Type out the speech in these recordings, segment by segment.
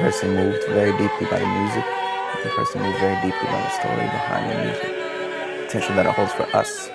person moved very deeply by the music. The person moved very deeply by the story behind the music. The potential that it holds for us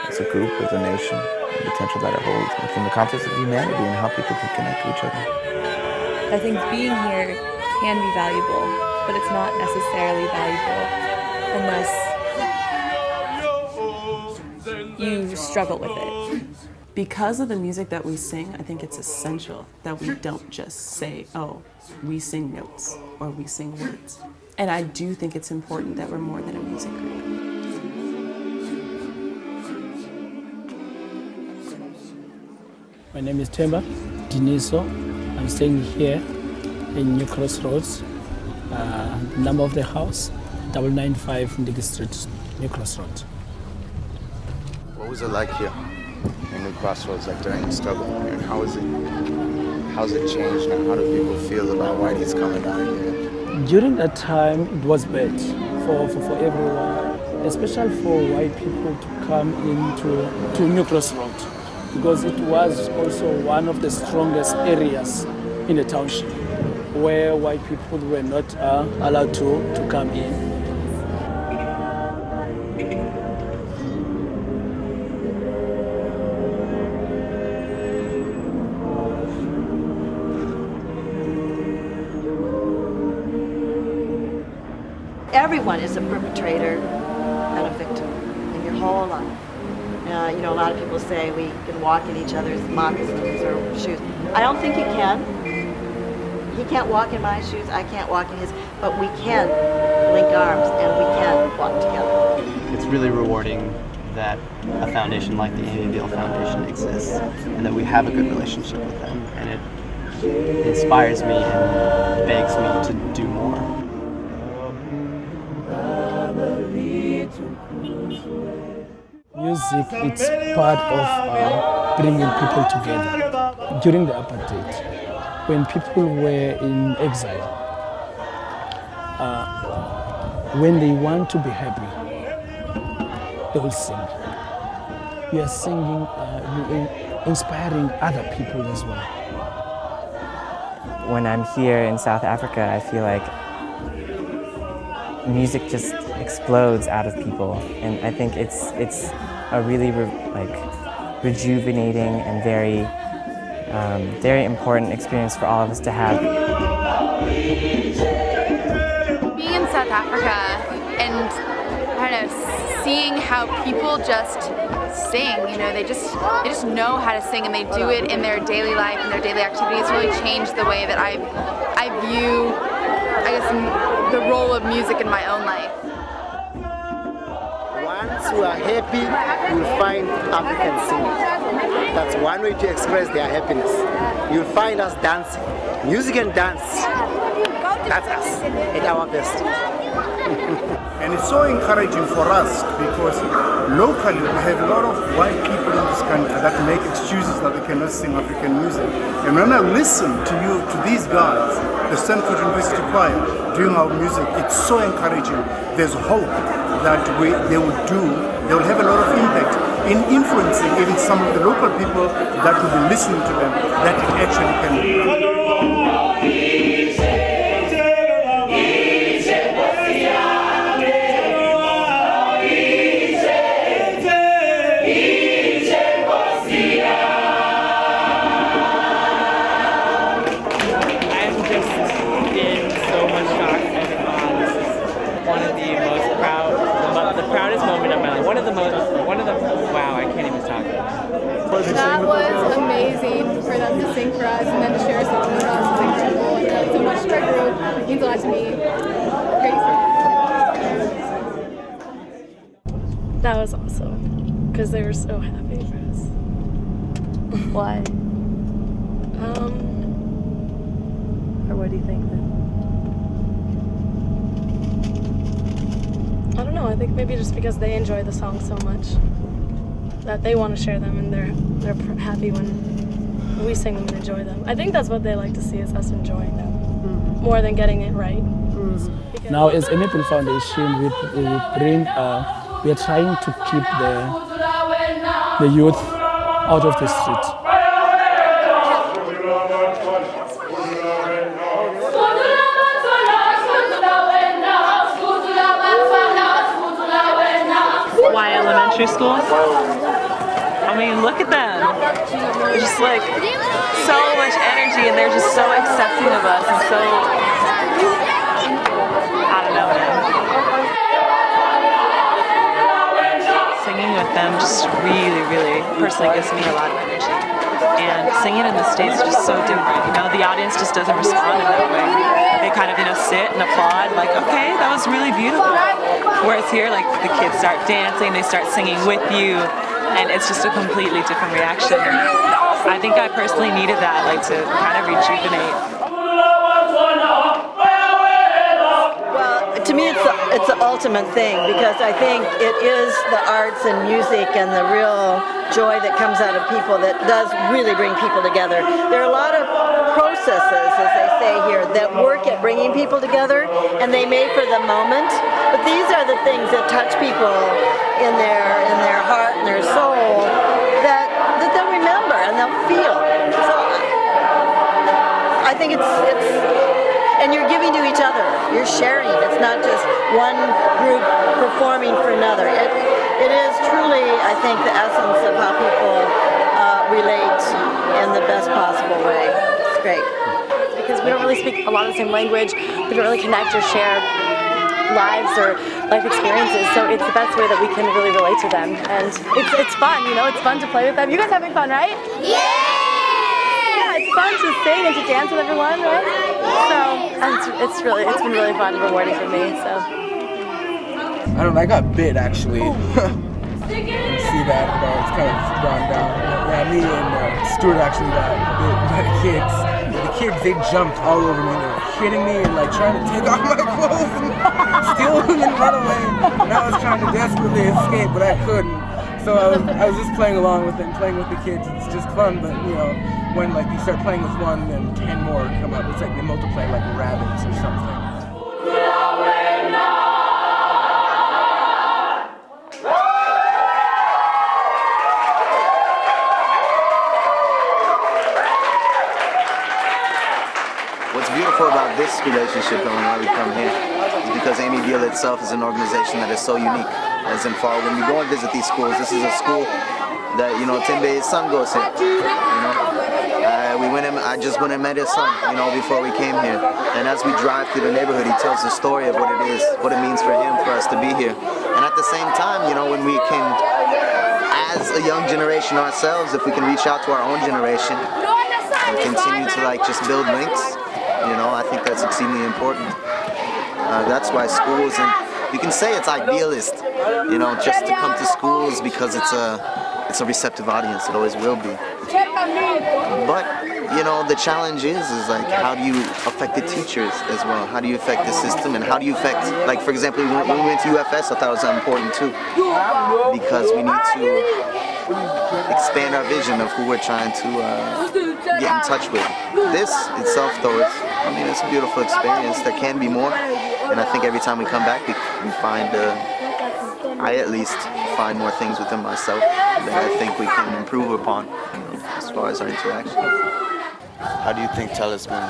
as a group, as a nation, the potential that it holds within the context of humanity and how people can connect to each other. I think being here can be valuable, but it's not necessarily valuable unless you struggle with it. Because of the music that we sing, I think it's essential that we don't just say, oh, we sing notes or we sing words. And I do think it's important that we're more than a music group. My name is Temba Diniso. I'm staying here in New Crossroads. The number of the house, 995 Ndigi Street, New Crossroads. What was it like here in New Crossroads, like during the struggle? And how's it changed now? How do people feel about whiteys coming down here? During that time, it was bad for everyone, especially for white people to come into New Crossroads, because it was also one of the strongest areas in the township where white people were not allowed to come in. Everyone is a perpetrator and a victim in your whole life. A lot of people say we can walk in each other's moccasins or shoes. I don't think you can. He can't walk in my shoes, I can't walk in his, but we can link arms and we can walk together. It's really rewarding that a foundation like the Amy Beale Foundation exists and that we have a good relationship with them, and it inspires me and begs me to do more. Music, it's part of bringing people together. During the apartheid, when people were in exile, when they want to be happy, they will sing. We are singing, inspiring other people as well. When I'm here in South Africa, I feel like music just explodes out of people, and I think it's a really rejuvenating and very important experience for all of us to have. Being in South Africa and seeing how people just sing, they just know how to sing, and they do it in their daily life and their daily activities. Really changed the way that I view, the role of music in my own life. Once you are happy, you'll find Africans singing. That's one way to express their happiness. You'll find us dancing. Music and dance, that's us at our best. And it's so encouraging for us because locally we have a lot of white people in this country that make excuses that they cannot sing African music. And when I listen to these guys, the Stanford University Choir, doing our music, it's so encouraging. There's hope that they will have a lot of impact in influencing even some of the local people that will be listening to them, that it actually can. Wow, I can't even talk about it. That was amazing for them to sing for us and then to share a song with us. It's incredible. And that's so much to our group. It means a lot to me. Crazy. That was awesome because they were so happy for us. Why? Or what do you think then? I don't know, I think maybe just because they enjoy the song so much that they want to share them, and they're happy when we sing them and enjoy them. I think that's what they like to see, is us enjoying them more than getting it right. Now, as a Maple Foundation, we are trying to keep the youth out of the street. Why elementary school? I mean, look at them. They're just like so much energy, and they're just so accepting of us, and so, I don't know, man. Singing with them just really, really personally gives me a lot of energy. And singing in the States is just so different. You know, the audience just doesn't respond in that way. They kind of, sit and applaud, like, okay, that was really beautiful. Whereas here, like, the kids start dancing, they start singing with you, and it's just a completely different reaction. I think I personally needed that, like, to kind of rejuvenate. Well, to me, it's the ultimate thing, because I think it is the arts and music and the real joy that comes out of people that does really bring people together. There are a lot of processes, as they say here, that work at bringing people together, and they may for the moment, but these are the things that touch people in their heart and their soul that they'll remember and they'll feel. So I think it's and you're giving to each other. You're sharing. It's not just one group performing for another. It is truly, I think, the essence of how people relate in the best possible way. It's great. Because we don't really speak a lot of the same language. We don't really connect or share lives or life experiences. So it's the best way that we can really relate to them. And it's fun, it's fun to play with them. You guys having fun, right? Yeah! Yeah, it's fun to sing and to dance with everyone, right? So it's been really fun and rewarding for me. So I don't know, I got bit actually. You see that, it's kind of gone down. Yeah, me and Stuart actually got bit by the kids. The kids, they jumped all over me. They were hitting me and like trying to take off my clothes and steal them and run away. And I was trying to desperately escape, but I couldn't. So I was just playing along with it and playing with the kids. It's just fun, but when like you start playing with one, then 10 more come up. It's like they multiply like rabbits or something. What's beautiful about this relationship and why we come here is because Amy Deal itself is an organization that is so unique. As in far, when we go and visit these schools, this is a school that, Timbe's son goes here. I just went and met his son, before we came here. And as we drive through the neighborhood, he tells the story of what it is, what it means for him, for us to be here. And at the same time, when we can, as a young generation ourselves, if we can reach out to our own generation and continue to just build links, I think that's exceedingly important. That's why schools, and you can say it's idealist, just to come to schools because it's a receptive audience. It always will be. But the challenge is like, how do you affect the teachers as well? How do you affect the system, and how do you affect, like for example, when we went to UFS, I thought it was important too, because we need to expand our vision of who we're trying to get in touch with. This itself, though, it's a beautiful experience. There can be more, and I think every time we come back, we find, I at least find more things within myself that I think we can improve upon, as far as our interaction. How do you think Talisman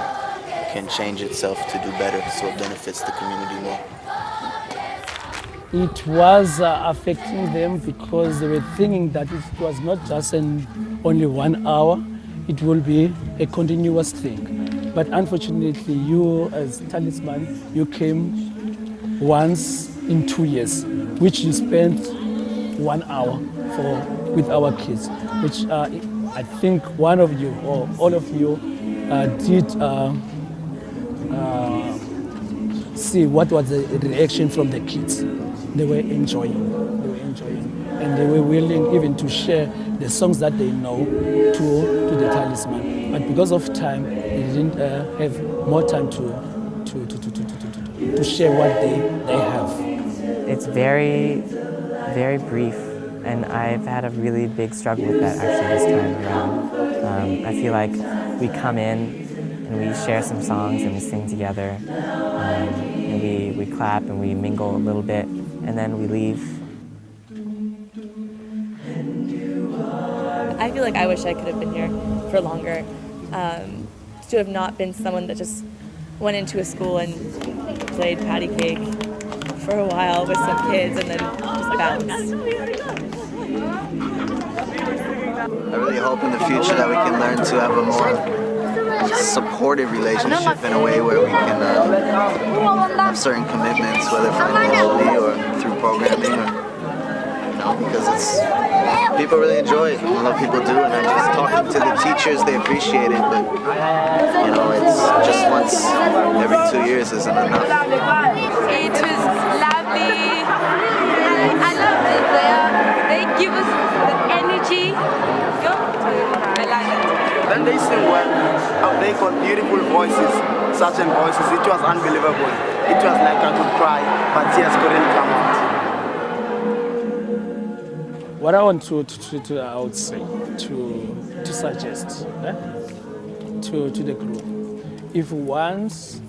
can change itself to do better so it benefits the community more? It was affecting them because they were thinking that it was not just only 1 hour, it will be a continuous thing. But unfortunately, you as Talisman, you came once in 2 years, which you spent 1 hour with our kids, which I think one of you or all of you did see what was the reaction from the kids. They were enjoying, and they were willing even to share the songs that they know to the Talisman. But because of time, they didn't have more time to share what they have. It's very, very brief, and I've had a really big struggle with that actually this time around. I feel like we come in and we share some songs and we sing together, and we clap and we mingle a little bit, and then we leave. I feel like I wish I could have been here for longer. To have not been someone that just went into a school and played patty cake for a while with some kids and then just bounced. I really hope in the future that we can learn to have a more supportive relationship in a way where we can have certain commitments, whether financially or through programming, or, because it's people really enjoy it. A lot of people do, and I'm just talking to the teachers, they appreciate it, but it's just once every 2 years isn't enough. It was lovely. I loved it there. They give us the energy. I like it. When they sing well, they got beautiful voices, certain voices. It was unbelievable. It was like I could cry, but tears couldn't come out. What I want to suggest to the group, if one's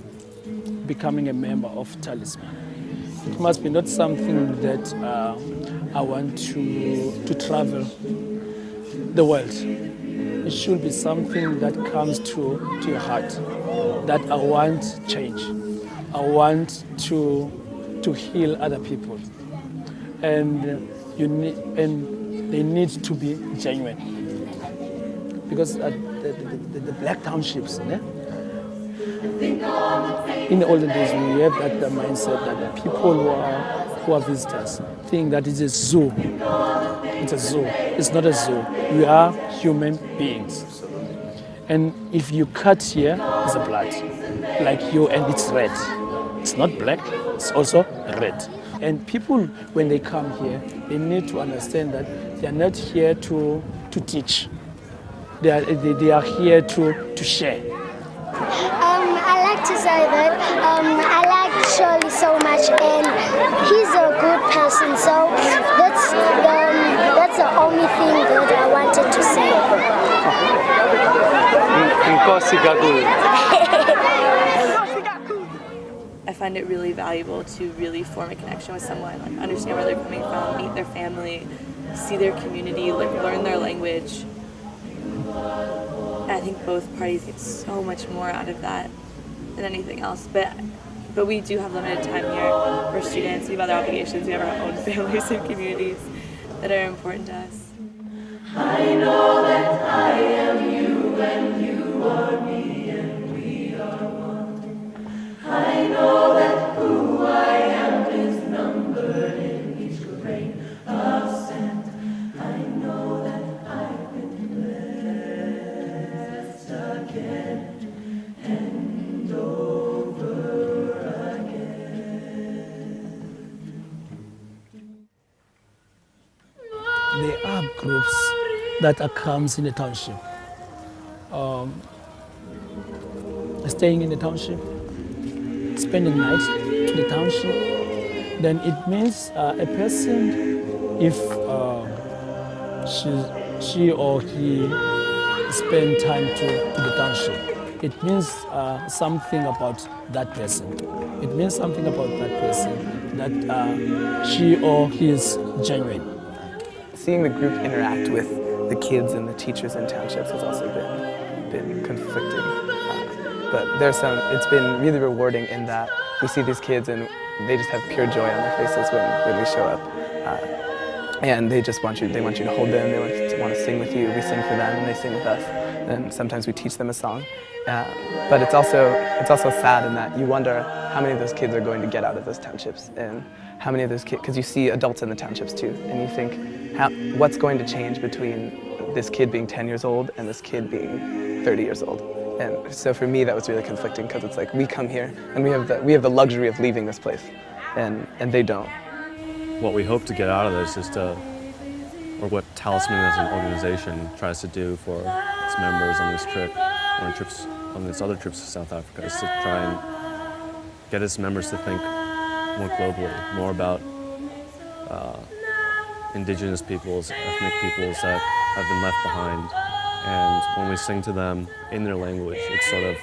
becoming a member of Talisman, it must be not something that I want to travel the world. It should be something that comes to your heart, that I want change. I want to heal other people. And they need to be genuine, because the black townships, in the olden days we have that mindset that people who are visitors think that it's a zoo. It's a zoo. It's not a zoo. We are human beings, and if you cut here, it's a blood, like you, and it's red. It's not black. It's also red. And people, when they come here, they need to understand that they are not here to teach. They are here to share. I like to say that I like Shirley so much, and he's a good person. So that's the only thing that I wanted to say. I find it really valuable to really form a connection with someone, like understand where they're coming from, meet their family, see their community, like learn their language. And I think both parties get so much more out of that than anything else. But we do have limited time here. We're students, we have other obligations, we have our own families and communities that are important to us. I know that I am you and you are me and we are one. I know that who I am is numbered in each grain of sand. I know that I've been blessed again and over again. There are groups that comes in the township, staying in the township, spending nights to the township. Then it means a person, if she or he spend time to the township, it means something about that person. It means something about that person, that she or he is genuine. Seeing the group interact with the kids and the teachers in townships has also been conflicting. But it's been really rewarding in that we see these kids and they just have pure joy on their faces when we show up. And they just want you to hold them, they want to sing with you, we sing for them and they sing with us. And sometimes we teach them a song. But it's also sad in that you wonder how many of those kids are going to get out of those townships, and how many of those kids, because you see adults in the townships too, and you think, what's going to change between this kid being 10 years old and this kid being 30 years old? And so for me that was really conflicting, because it's like we come here and we have the luxury of leaving this place, and they don't. What we hope to get out of this is or what Talisman as an organization tries to do for its members on this trip, or on these other trips to South Africa, is to try and get its members to think more globally, more about indigenous peoples, ethnic peoples that have been left behind And when we sing to them in their language, it's sort of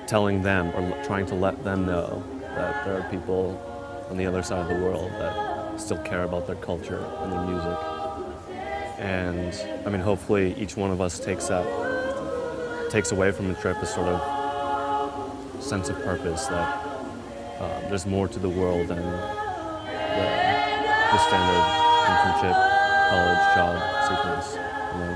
telling them or trying to let them know that there are people on the other side of the world that still care about their culture and their music. And I mean, hopefully each one of us takes away from the trip a sort of sense of purpose that there's more to the world than the standard internship, college, job sequence, you know?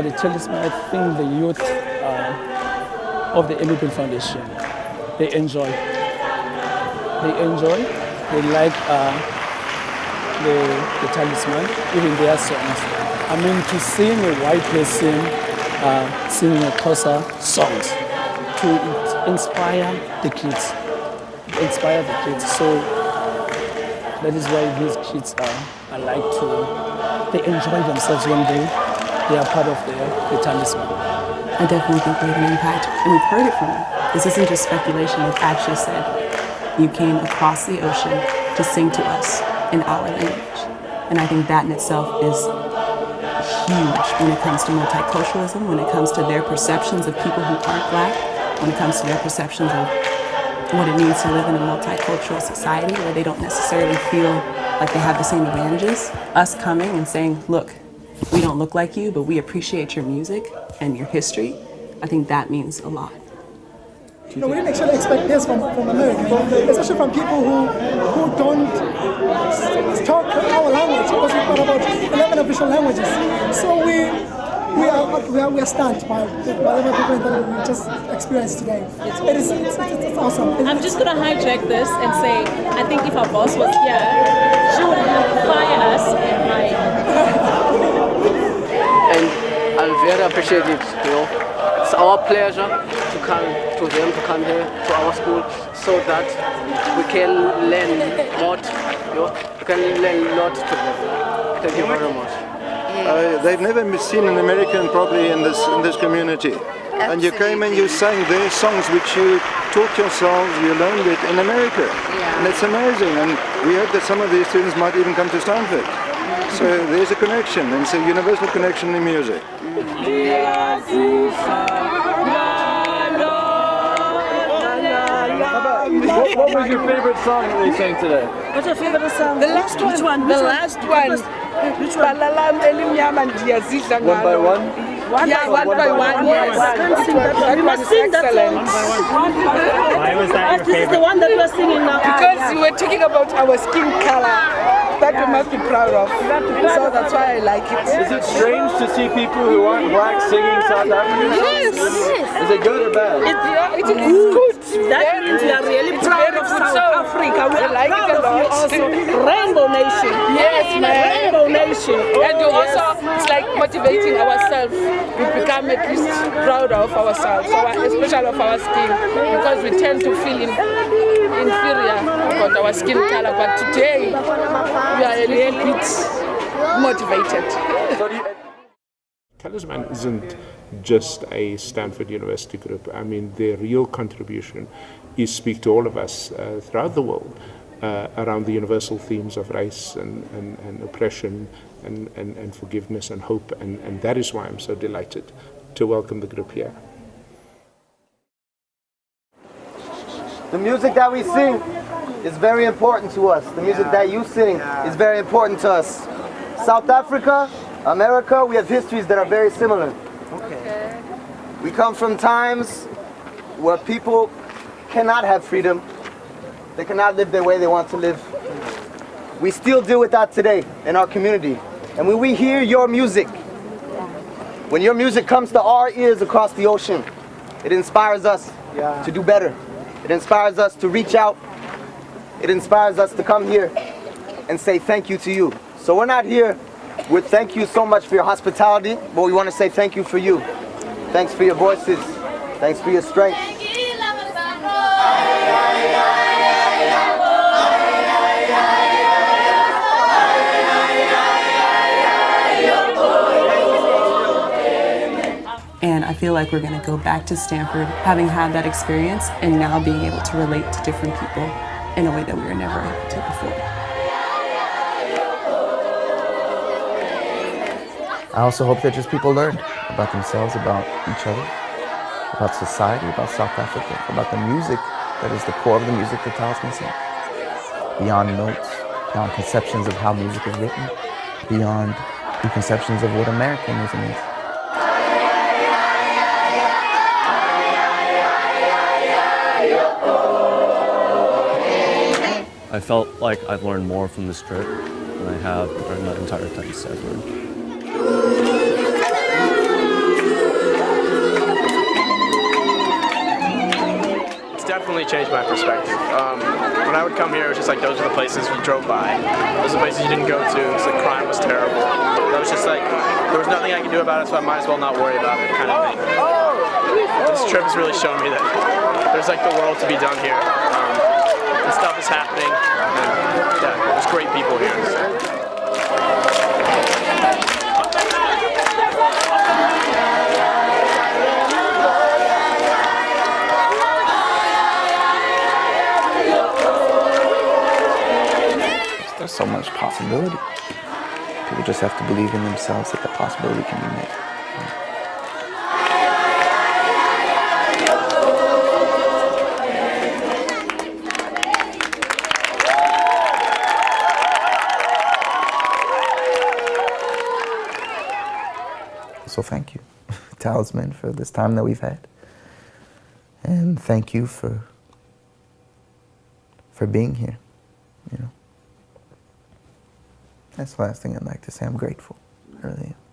The Talisman, I think the youth of the Stanford Foundation, they enjoy. They like the Talisman, even their songs. I mean, to sing a white person singing a Xhosa songs, to inspire the kids. So that is why these kids they enjoy themselves when they are part of the Talisman. I definitely think we have an impact, and we've heard it from them. This isn't just speculation. They've actually said, you came across the ocean to sing to us in our language. And I think that in itself is huge when it comes to multiculturalism, when it comes to their perceptions of people who aren't Black, when it comes to their perceptions of what it means to live in a multicultural society where they don't necessarily feel like they have the same advantages. Us coming and saying, look, we don't look like you, but we appreciate your music and your history, I think that means a lot. We didn't actually expect this from America, especially from people who don't talk our language, because we've got about 11 official languages. So we are stunned by whatever people that we just experienced today. It's awesome. I'm just going to hijack this and say, I think if our boss was here, she would fire us and And I'm very appreciative, you know. It's our pleasure to come to them, to come here to our school, so that we can learn more. You know, we can learn a lot to them. Thank you very much. They've never seen an American probably in this community. And you came and you sang their songs which you taught yourselves, you learned it in America. And it's amazing. And we hope that some of these students might even come to Stanford. So there's a connection, and it's a universal connection in music. What was your favorite song that they sang today? What's your favorite song? The last one. Which one? The last one. Which one? One by one? Yeah, one by one. Yes. You must sing that song. Why was that your favorite? This is the one that we are singing now. Because you were talking about our skin color. That we must be proud of. So that's why I like it. Is it strange to see people who aren't Black singing South African songs? Yes. Is it good or bad? It is good. That means we are really proud of South Africa. We are like proud it a of you lot. also. Rainbow Nation. Yes, man. Rainbow Nation. And you also, it's like motivating ourselves. We become at least proud of ourselves, especially of our skin, because we tend to feel inferior about our skin color. But today, we are a little bit motivated. Talisman isn't just a Stanford University group. I mean, their real contribution is speak to all of us throughout the world around the universal themes of race and oppression and forgiveness and hope. And that is why I'm so delighted to welcome the group here. The music that we sing is very important to us. The music that you sing is very important to us. South Africa, America, we have histories that are very similar. Okay. We come from times where people cannot have freedom. They cannot live the way they want to live. We still deal with that today in our community. And when we hear your music, when your music comes to our ears across the ocean, it inspires us to do better. It inspires us to reach out. It inspires us to come here and say thank you to you. So we're not here with thank you so much for your hospitality, but we want to say thank you for you. Thanks for your voices. Thanks for your strength. And I feel like we're going to go back to Stanford having had that experience and now being able to relate to different people in a way that we were never able to before. I also hope that just people learn about themselves, about each other, about society, about South Africa, about the music that is the core of the music that Talisman sings. Beyond notes, beyond conceptions of how music is written, beyond preconceptions of what Americanism is. I felt like I've learned more from this trip than I have during my entire time at Stanford. It's definitely changed my perspective. When I would come here, it was just like those were the places we drove by. Those are the places you didn't go to. It's like crime was terrible. That was just like, there was nothing I could do about it, so I might as well not worry about it kind of thing. This trip has really shown me that there's like the world to be done here. And stuff is happening. And yeah, there's great people here. There's so much possibility. People just have to believe in themselves that the possibility can be made. So thank you, Talisman, for this time that we've had. And thank you for being here, you know. That's the last thing I'd like to say. I'm grateful, I really am.